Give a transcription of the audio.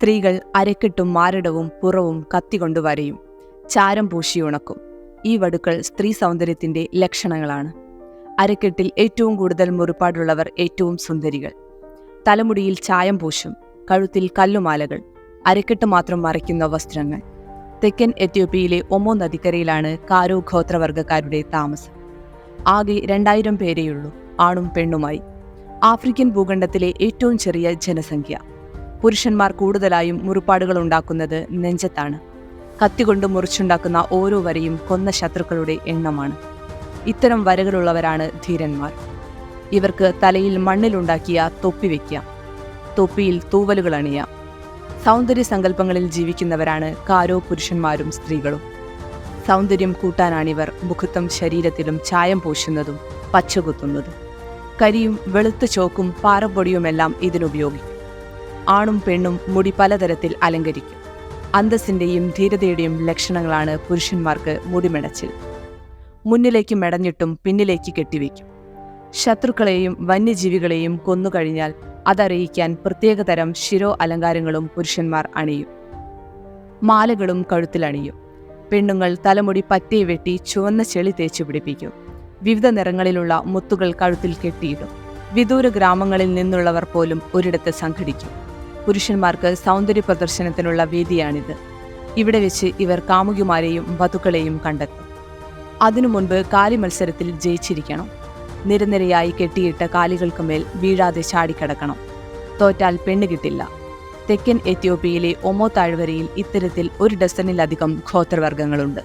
സ്ത്രീകൾ അരക്കെട്ടും മാറിടവും പുറവും കത്തികൊണ്ട് വരയും, ചാരം പൂശിയുണക്കും. ഈ വടുക്കൾ സ്ത്രീ സൗന്ദര്യത്തിന്റെ ലക്ഷണങ്ങളാണ്. അരക്കെട്ടിൽ ഏറ്റവും കൂടുതൽ മുറിപ്പാടുള്ളവർ ഏറ്റവും സുന്ദരികൾ. തലമുടിയിൽ ചായം പൂശും, കഴുത്തിൽ കല്ലുമാലകൾ, അരക്കെട്ട് മാത്രം മറയ്ക്കുന്ന വസ്ത്രങ്ങൾ. തെക്കൻ എത്യോപ്യയിലെ ഒമോ നദിക്കരയിലാണ് കാരോ ഗോത്രവർഗക്കാരുടെ താമസം. ആകെ 2000 പേരെയുള്ളൂ, ആണും പെണ്ണുമായി. ആഫ്രിക്കൻ ഭൂഖണ്ഡത്തിലെ ഏറ്റവും ചെറിയ ജനസംഖ്യ. പുരുഷന്മാർ കൂടുതലായും മുറിപ്പാടുകൾ ഉണ്ടാക്കുന്നത് നെഞ്ചത്താണ്. കത്തികൊണ്ട് മുറിച്ചുണ്ടാക്കുന്ന ഓരോ വരയും കൊന്ന ശത്രുക്കളുടെ എണ്ണമാണ്. ഇത്തരം വരകളുള്ളവരാണ് ധീരന്മാർ. ഇവർക്ക് തലയിൽ മണ്ണിലുണ്ടാക്കിയ തൊപ്പി വയ്ക്കാം, തൊപ്പിയിൽ തൂവലുകൾ അണിയാം. സൗന്ദര്യ സങ്കല്പങ്ങളിൽ ജീവിക്കുന്നവരാണ് കാരോ പുരുഷന്മാരും സ്ത്രീകളും. സൗന്ദര്യം കൂട്ടാനാണിവർ മുഖത്തും ശരീരത്തിലും ചായം പൂശുന്നതും പച്ചകുത്തുന്നതും. കരിയും വെളുത്ത ചോക്കും പാറപ്പൊടിയുമെല്ലാം ഇതിനുപയോഗിക്കും. ആണും പെണ്ണും മുടി പലതരത്തിൽ അലങ്കരിക്കും. അന്തസ്സിന്റെയും ധീരതയുടെയും ലക്ഷണങ്ങളാണ് പുരുഷന്മാർക്ക് മുടിമെടച്ചിൽ. മുന്നിലേക്ക് മെടഞ്ഞിട്ടും പിന്നിലേക്ക് കെട്ടിവെക്കും. ശത്രുക്കളെയും വന്യജീവികളെയും കൊന്നുകഴിഞ്ഞാൽ അതറിയിക്കാൻ പ്രത്യേകതരം ശിരോ അലങ്കാരങ്ങളും പുരുഷന്മാർ അണിയും. മാലകളും കഴുത്തിലണിയും. പെണ്ണുങ്ങൾ തലമുടി പറ്റേ വെട്ടി ചുവന്ന ചെളി തേച്ചു പിടിപ്പിക്കും. വിവിധ നിറങ്ങളിലുള്ള മുത്തുകൾ കഴുത്തിൽ കെട്ടിയിടും. വിദൂര ഗ്രാമങ്ങളിൽ നിന്നുള്ളവർ പോലും ഒരിടത്ത് സംഘടിക്കും. പുരുഷന്മാർക്ക് സൗന്ദര്യ പ്രദർശനത്തിനുള്ള വേദിയാണിത്. ഇവിടെ വെച്ച് ഇവർ കാമുകിമാരെയും വധുക്കളെയും കണ്ടെത്തും. അതിനു മുൻപ് കാലി മത്സരത്തിൽ ജയിച്ചിരിക്കണം. നിരനിരയായി കെട്ടിയിട്ട കാലികൾക്ക് മേൽ വീഴാതെ ചാടിക്കടക്കണം. തോറ്റാൽ പെണ്ണ് കിട്ടില്ല. തെക്കൻ എത്യോപ്യയിലെ ഒമോ താഴ്വരയിൽ ഇത്തരത്തിൽ 1 ഡസനിലധികം ഗോത്രവർഗങ്ങളുണ്ട്.